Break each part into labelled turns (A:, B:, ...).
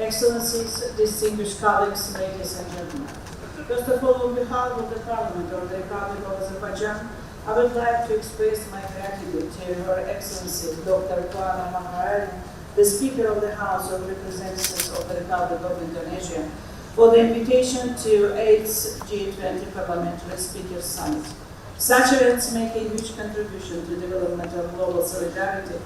A: Excellencies, distinguished colleagues, ladies and gentlemen. First of all, on behalf of the Parliament of the Republic of Azerbaijan, I would like to express my gratitude to Her Excellency Dr. the Speaker of the House of Representatives of the Republic of Indonesia, for the invitation to 8th G20 Parliamentary Speakers Summit. Such events make a huge contribution to the development of global solidarity,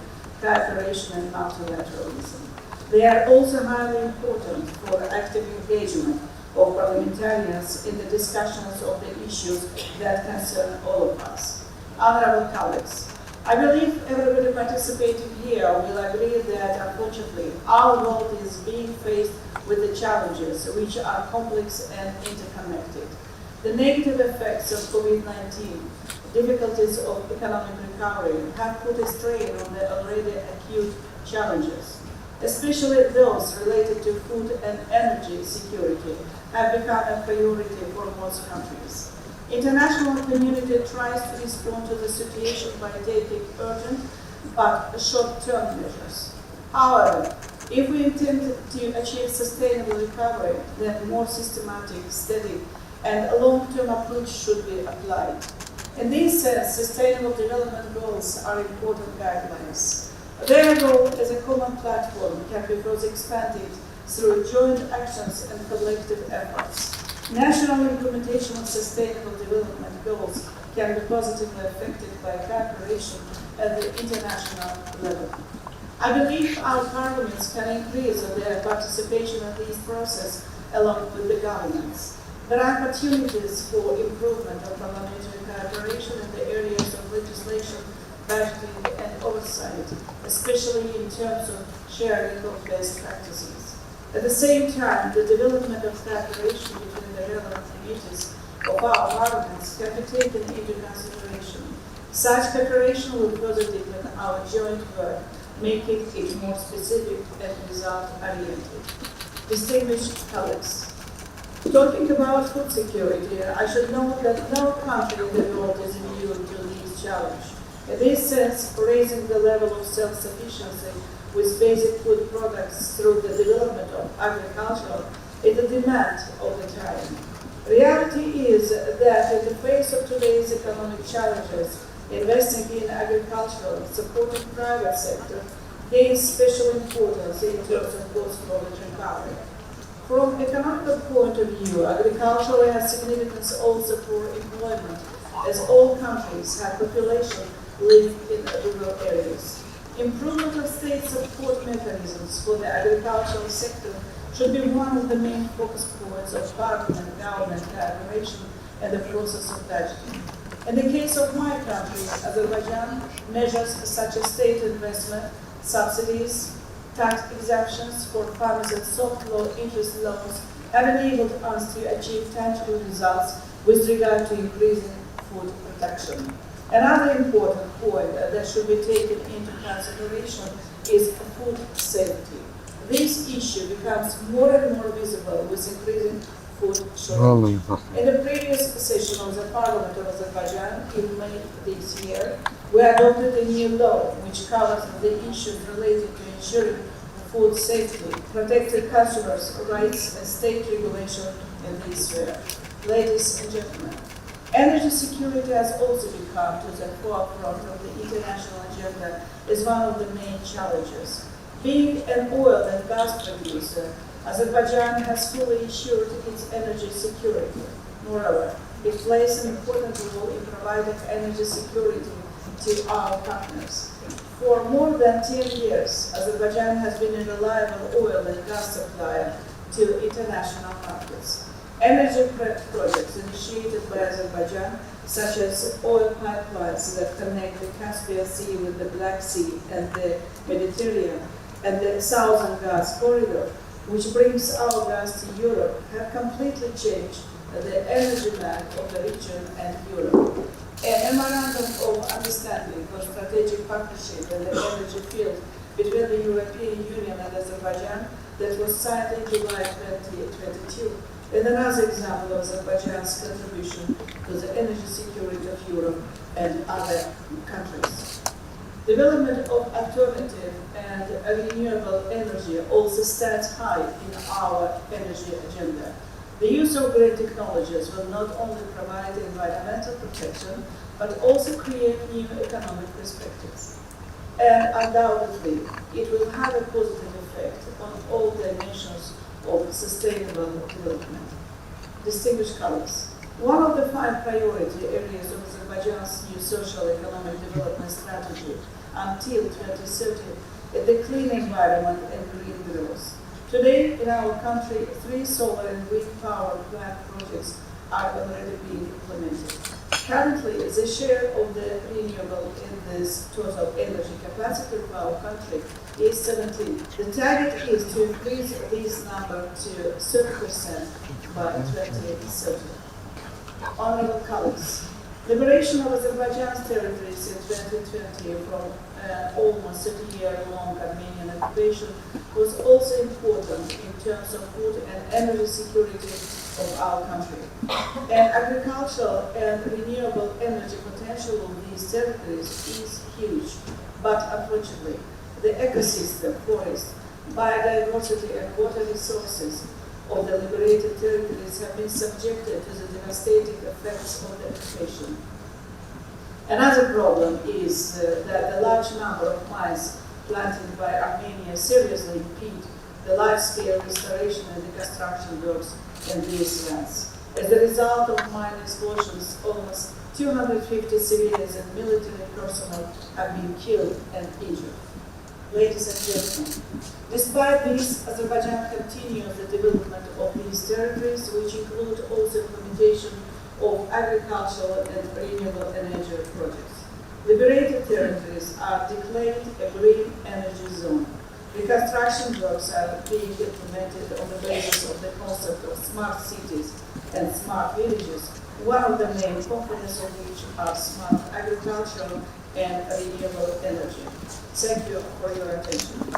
A: cooperation and multilateralism. They are also highly important for the active engagement of parliamentarians in the discussions of the issues that concern all of us. Honorable colleagues, I believe everybody participating here will agree that, unfortunately, our world is being faced with the challenges which are complex and interconnected. The negative effects of COVID-19, difficulties of economic recovery have put a strain on the already acute challenges. Especially those related to food and energy security have become a priority for most countries. International community tries to respond to the situation by taking urgent but short-term measures. However, if we intend to achieve sustainable recovery, then more systematic, steady, and a long-term approach should be applied. In this sense, sustainable development goals are important guidelines. Their role as a common platform can be further expanded through joint actions and collective efforts. National implementation of sustainable development goals can be positively affected by cooperation at the international level. I believe our parliaments can increase their participation in this process along with the governments. There are opportunities for improvement of parliamentary cooperation in the areas of legislation, budgeting and oversight, especially in terms of sharing of best practices. At the same time, the development of cooperation between the relevant committees of our parliaments can be taken into consideration. Such cooperation will further deepen our joint work, making it more specific and result-oriented. Distinguished colleagues, talking about food security, I should note that no country in the world is immune to this challenge. In this sense, raising the level of self-sufficiency with basic food products through the development of agriculture is the demand of the time. Reality is that in the face of today's economic challenges, investing in agriculture, supporting private sector, gains special importance in terms of post-COVID recovery. From an economic point of view, agriculture has significance also for employment, as all countries have population living in rural areas. Improvement of state support mechanisms for the agricultural sector should be one of the main focus points of Parliament government cooperation and the process of budgeting. In the case of my country, Azerbaijan, measures such as state investment, subsidies, tax exemptions for farmers and soft low interest loans have enabled us to achieve tangible results with regard to increasing food protection. Another important point that should be taken into consideration is food safety. This issue becomes more and more visible with increasing food shortage. In the previous session of the Parliament of Azerbaijan in May this year, we adopted a new law which covers the issues related to ensuring food safety, protecting consumers' rights and state regulation in this sphere. Ladies and gentlemen, energy security has also become to the forefront of the international agenda as one of the main challenges. Being an oil and gas producer, Azerbaijan has fully ensured its energy security. Moreover, it plays an important role in providing energy security to our partners. For more than 10 years, Azerbaijan has been a reliable oil and gas supplier to international markets. Energy projects initiated by Azerbaijan, such as oil pipelines that connect the Caspian Sea with the Black Sea and the Mediterranean, and the Southern Gas Corridor, which brings our gas to Europe, have completely changed the energy map of the region and Europe. A memorandum of understanding for strategic partnership in the energy field between the European Union and Azerbaijan that was signed in July 2022 is another example of Azerbaijan's contribution to the energy security of Europe and other countries. Development of alternative and renewable energy also stands high in our energy agenda. The use of green technologies will not only provide environmental protection, but also create new economic perspectives. And undoubtedly, it will have a positive effect on all dimensions of sustainable development. Distinguished colleagues, one of the 5 priority areas of Azerbaijan's new social economic development strategy until 2030 is the clean environment and green growth. Today, in our country, 3 solar and wind power plant projects are already being implemented. Currently, the share of the renewable in this total energy capacity of our country is 17. The target is to increase this number to 30% by 2030. Honorable colleagues, liberation of Azerbaijan's territories in 2020 from almost 30-year-long Armenian occupation was also important in terms of food and energy security of our country. And agricultural and renewable energy potential of these territories is huge, but unfortunately, the ecosystem, forest, biodiversity and water resources of the liberated territories have been subjected to the devastating effects of the occupation. Another problem is that the large number of mines planted by Armenia seriously impede the large-scale restoration and reconstruction works in these lands. As a result of mine explosions, almost 250 civilians and military personnel have been killed and injured. Ladies and gentlemen, despite this, Azerbaijan continues the development of these territories, which include also implementation of agricultural and renewable energy projects. Liberated territories are declared a green energy zone. Reconstruction works are being implemented on the basis of the concept of smart cities and smart villages, one of the main components of which are smart agricultural and renewable energy. Thank you for your attention.